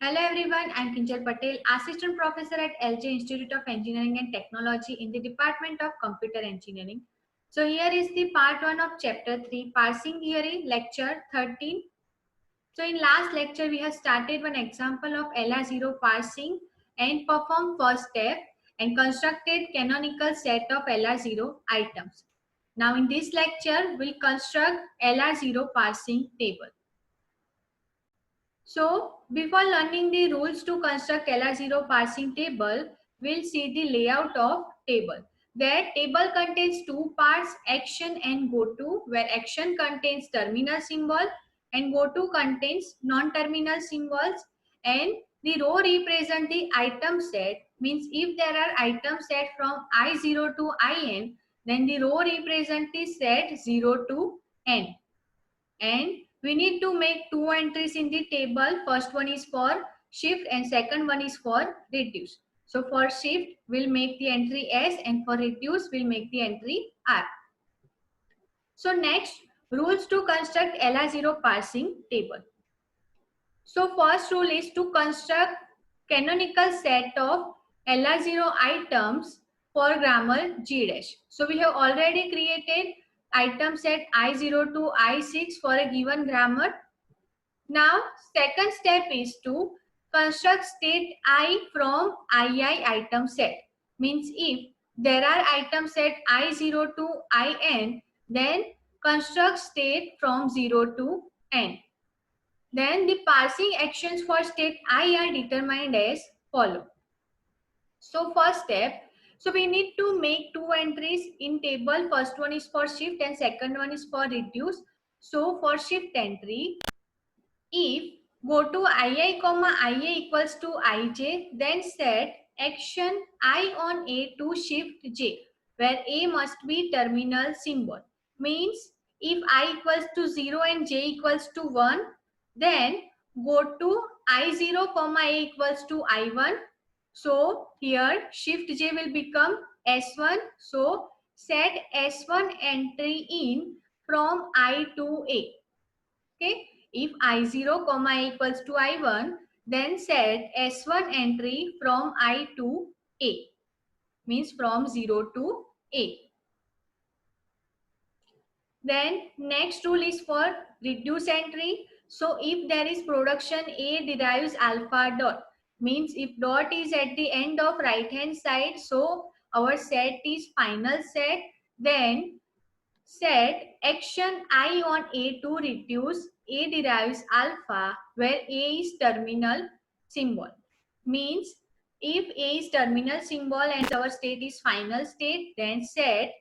Hello everyone, I am Kinjal Patel, Assistant Professor at LJ Institute of Engineering and Technology in the Department of Computer Engineering. So here is the part 1 of chapter 3, Parsing Theory, lecture 13. So in last lecture we have started one example of LR0 parsing and performed first step and constructed canonical set of LR0 items. Now in this lecture we'll construct LR0 parsing table. So before learning the rules to construct LR0 parsing table, we'll see the layout of table. That table contains two parts, action and goto, where action contains terminal symbol and goto contains non-terminal symbols, and the row represent the item set. Means if there are item set from I0 to IN, then the row represent the set 0 to N. And we need to make two entries in the table. First one is for shift and second one is for reduce. So for shift we'll make the entry S and for reduce we'll make the entry R. So next, rules to construct LR0 parsing table. So first rule is to construct canonical set of LR0 items for grammar G'. So we have already created item set I0 to I6 for a given grammar. Now second step is to construct state I from II item set. Means if there are item set I0 to IN, then construct state from 0 to N. Then the parsing actions for state I are determined as follow. So first step, so we need to make two entries in table. First one is for shift and second one is for reduce. So for shift entry, if go to II comma IA equals to IJ, then set action I on A to shift J, where A must be terminal symbol. Means if I equals to 0 and J equals to 1, then go to I0 comma A equals to I1. So here shift J will become S1. So set S1 entry in from I to A. Okay. If I0 comma A equals to I1, then set S1 entry from I to A. Means from 0 to A. Then next rule is for reduce entry. So if there is production A derives alpha dot. Means if dot is at the end of right hand side, so our set is final set. Then set action I on A to reduce A derives alpha, where A is terminal symbol. Means if A is terminal symbol and our state is final state, then set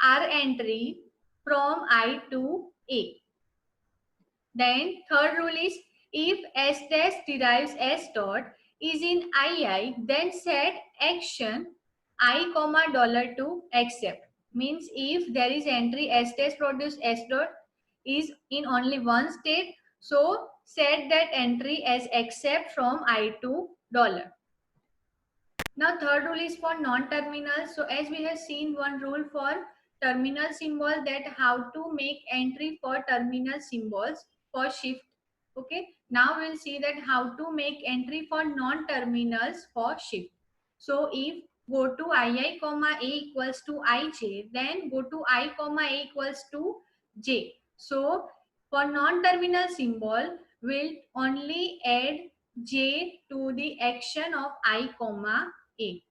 R entry from I to A. Then third rule is if S dash derives S dot is in II, then set action I comma dollar to accept. Means if there is entry S dash produce S dot is in only one state, so set that entry as accept from I to dollar. Now third rule is for non-terminal. So as we have seen one rule for terminal symbol, that how to make entry for terminal symbols for shift. Okay. Now we'll see that how to make entry for non-terminals for shift. So if go to II comma A equals to IJ, then go to I comma A equals to J. So for non-terminal symbol, we'll only add J to the action of I comma A.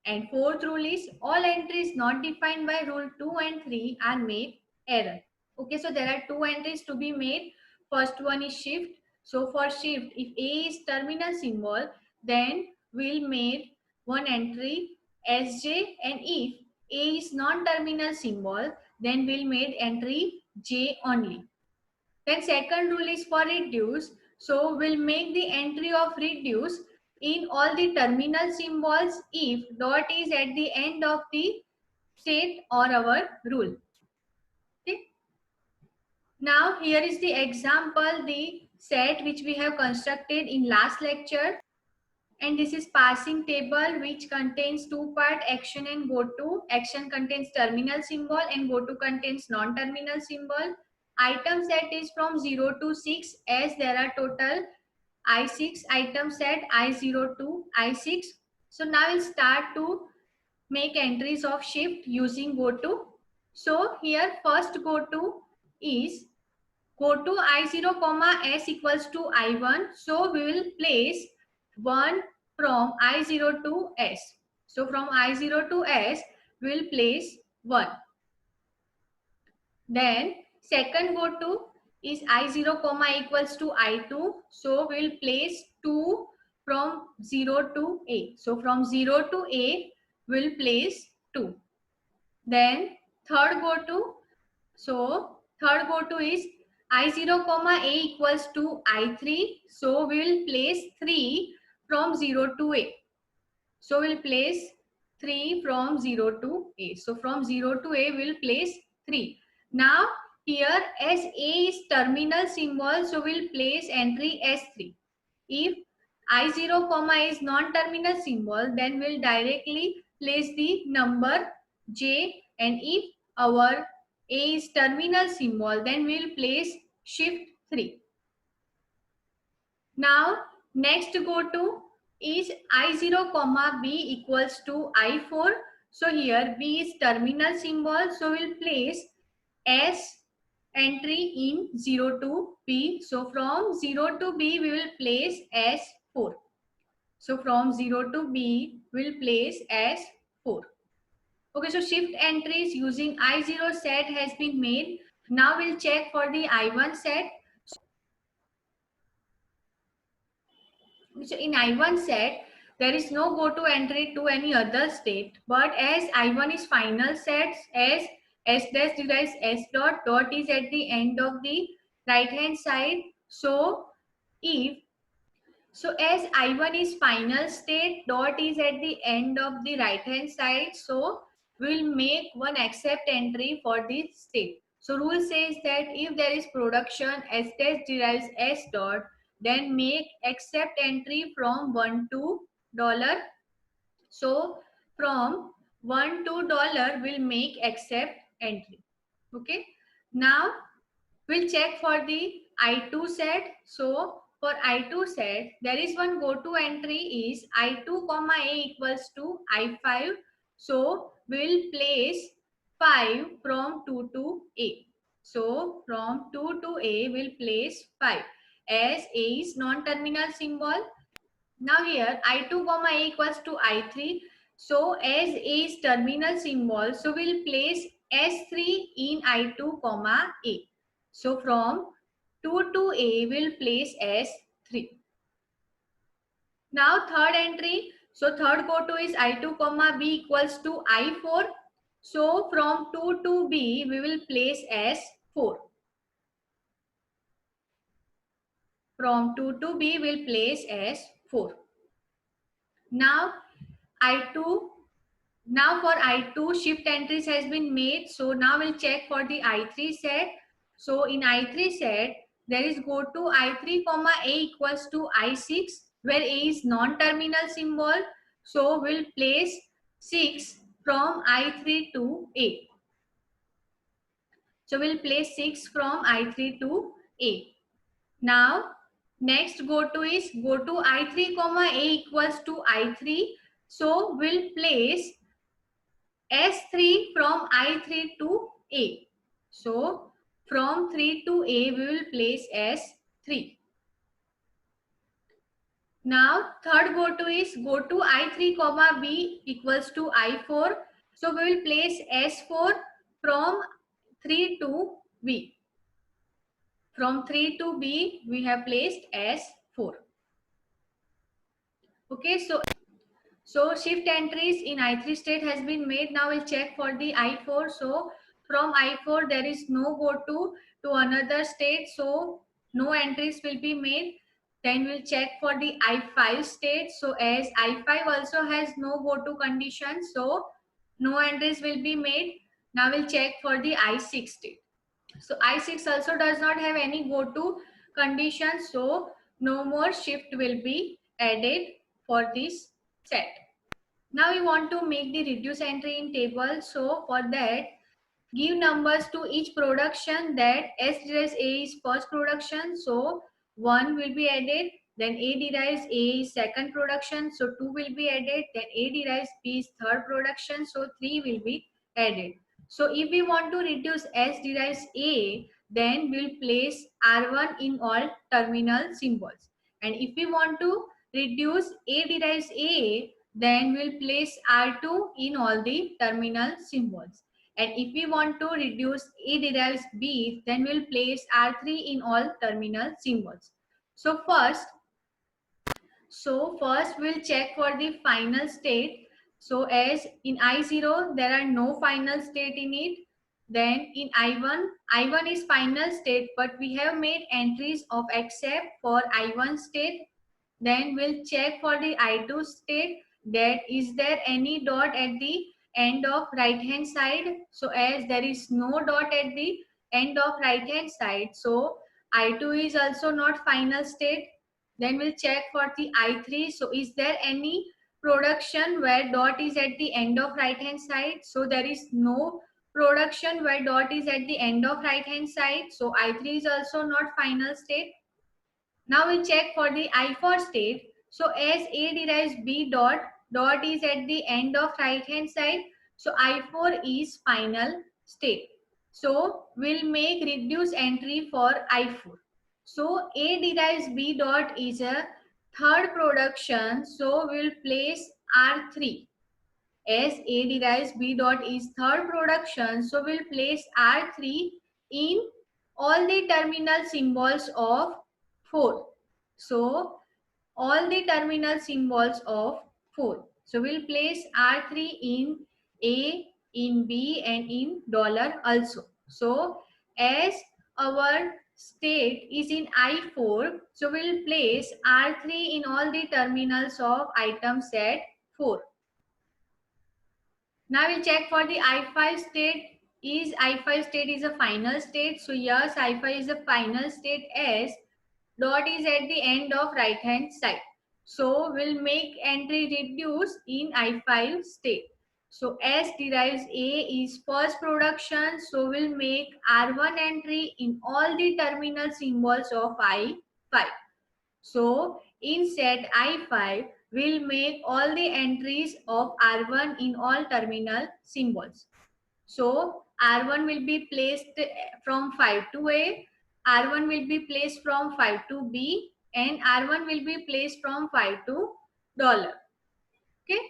And fourth rule is all entries not defined by rule 2 and 3 are made error. Okay, so there are two entries to be made. First one is shift. So for shift, if A is terminal symbol, then we'll make one entry Sj, and if A is non-terminal symbol, then we'll make entry J only. Then second rule is for reduce. So we'll make the entry of reduce in all the terminal symbols if dot is at the end of the state or our rule. Okay. Now here is the example, the set which we have constructed in last lecture. And this is parsing table which contains two part, action and goto. Action contains terminal symbol and goto contains non-terminal symbol. Item set is from 0 to 6 as there are total I6 item set, I02, I6. So now we'll start to make entries of shift using goto. So here first goto is goto I0 comma S equals to I1. So we will place 1 from I0 to S. So from I0 to S, we will place 1. Then second goto is I0 comma equals to I2. So we will place 2 from 0 to A. So from 0 to A, we will place 2. Then third goto. So third goto is I0 comma A equals to I3. So we will place 3 from 0 to A. So we'll place 3 from 0 to A. So from 0 to A, we'll place 3. Now here as A is terminal symbol, so we'll place entry S3. If I0 comma is non-terminal symbol, then we'll directly place the number J, and if our A is terminal symbol, then we'll place shift 3. Now next goto is I0 comma B equals to I4. So here B is terminal symbol, so we'll place S entry in 0 to B. So from 0 to B we will place S4. So from 0 to B we'll place S4. Okay, so shift entries using I0 set has been made. Now we'll check for the I1 set. So in I1 set, there is no goto entry to any other state, but as I1 is final set, as S dash derives S dot, dot is at the end of the right hand side. So if so as I1 is final state, dot is at the end of the right hand side. So we'll make one except entry for this state. So rule says that if there is production, S dash derives S dot, then make except entry from 1 to dollar. So from 1 to dollar, we'll make except entry. Okay. Now we'll check for the I2 set. So for I2 set, there is one goto entry is I2 comma A equals to I5. So we'll place 5 from 2 to A. So from 2 to A, we'll place 5 as A is non-terminal symbol. Now here I2 comma A equals to I3. So as A is terminal symbol, so we'll place S3 in I2 comma A. So from 2 to A, we'll place S3. Now third entry. So third goto is I2 comma B equals to I4. So from 2 to B, we will place S4. From 2 to B, we'll place S4. Now I2. Now for I2, shift entries has been made. So now we'll check for the I3 set. So in I3 set, there is goto I3 comma A equals to I6, where A is non-terminal symbol. So we'll place 6 from I3 to A. So we'll place 6 from I3 to A. Now next goto is goto I3 comma A equals to I3. So we'll place S3 from I3 to A. So from 3 to A, we will place S3. Now third goto is goto I3 comma B equals to I4. So we will place S4 from 3 to B. From 3 to B, we have placed S4. Okay, so shift entries in I3 state has been made. Now we'll check for the I4. So from I4, there is no goto to another state. So no entries will be made. Then we'll check for the I5 state. So as I5 also has no goto condition, so no entries will be made. Now we'll check for the I6 state. So I6 also does not have any goto condition. So no more shift will be added for this set. Now we want to make the reduce entry in table. So for that, give numbers to each production that S dash A is first production. So 1 will be added. then A derives A is second production, so 2 will be added, then A derives B is third production, so 3 will be added. So if we want to reduce S derives A, then we'll place R1 in all terminal symbols. And if we want to reduce A derives A, then we'll place R2 in all the terminal symbols. And if we want to reduce A derives B, then we'll place R3 in all terminal symbols. So first we'll check for the final state. So as in I0, there are no final state in it. Then in I1 is final state, but we have made entries of except for I1 state. Then we'll check for the I2 state, that is there any dot at the end of right hand side. So as there is no dot at the end of right hand side, so I2 is also not final state. Then we'll check for the I3. So is there any production where dot is at the end of right hand side? So there is no production where dot is at the end of right hand side. So I3 is also not final state. Now we check for the I4 state. So as A derives B dot, dot is at the end of right hand side. So I4 is final state. So we'll make reduce entry for I4. So A derives B dot is a third production. So we'll place R3. As A derives B dot is third production, so we'll place R3 in all the terminal symbols of 4. So all the terminal symbols of 4. So we'll place R3 in A, in B and in dollar also. So as our state is in I4, so we'll place R3 in all the terminals of item set 4. Now we'll check for the I5 state. Is I5 state is a final state? So yes, I5 is a final state as dot is at the end of right hand side. So we'll make entry reduce in I5 state. So S derives A is first production. So we'll make R1 entry in all the terminal symbols of I5. So in set I5, we'll make all the entries of R1 in all terminal symbols. So R1 will be placed from 5 to A, R1 will be placed from 5 to B, and R1 will be placed from 5 to dollar. Okay.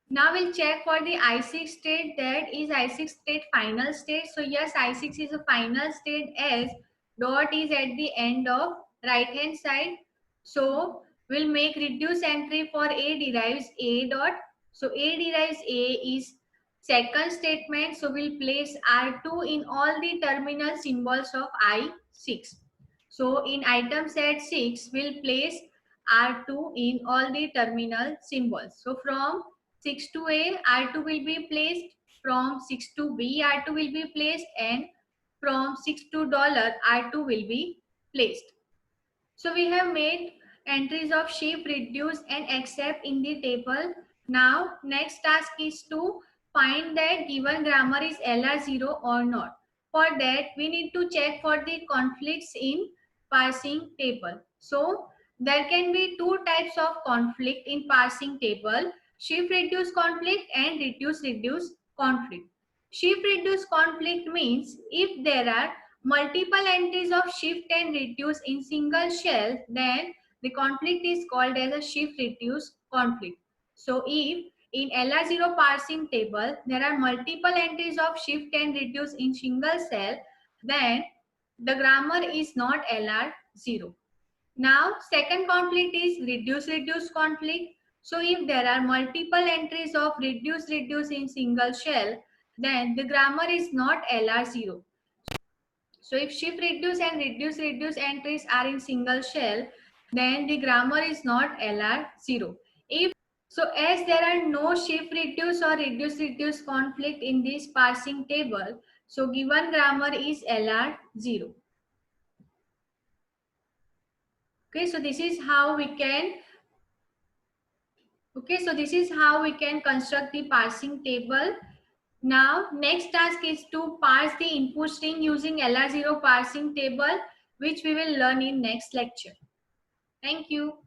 Now we'll check for the I6 state, that is I6 state final state. So yes, I6 is a final state as dot is at the end of right hand side. So we'll make reduce entry for A derives A dot. So A derives A is second statement. So we'll place R2 in all the terminal symbols of I6. So in item set 6, we'll place R2 in all the terminal symbols. So from 6 to A, R2 will be placed. From 6 to B, R2 will be placed. And from 6 to dollar, R2 will be placed. So we have made entries of shift, reduce and accept in the table. Now next task is to find that given grammar is LR0 or not. For that we need to check for the conflicts in parsing table. So there can be two types of conflict in parsing table: shift reduce conflict and reduce reduce conflict. Shift reduce conflict means if there are multiple entries of shift and reduce in single shell, then the conflict is called as a shift reduce conflict. So if in LR0 parsing table there are multiple entries of shift and reduce in single cell, then the grammar is not LR0. Now second conflict is reduce reduce conflict. So if there are multiple entries of reduce reduce in single shell, then the grammar is not LR0. So if shift reduce and reduce reduce entries are in single shell, then the grammar is not LR0. If so, as there are no shift reduce or reduce reduce conflict in this parsing table, so given grammar is LR0. Okay, so this is how we can construct the parsing table. Now, next task is to parse the input string using LR0 parsing table, which we will learn in next lecture. Thank you.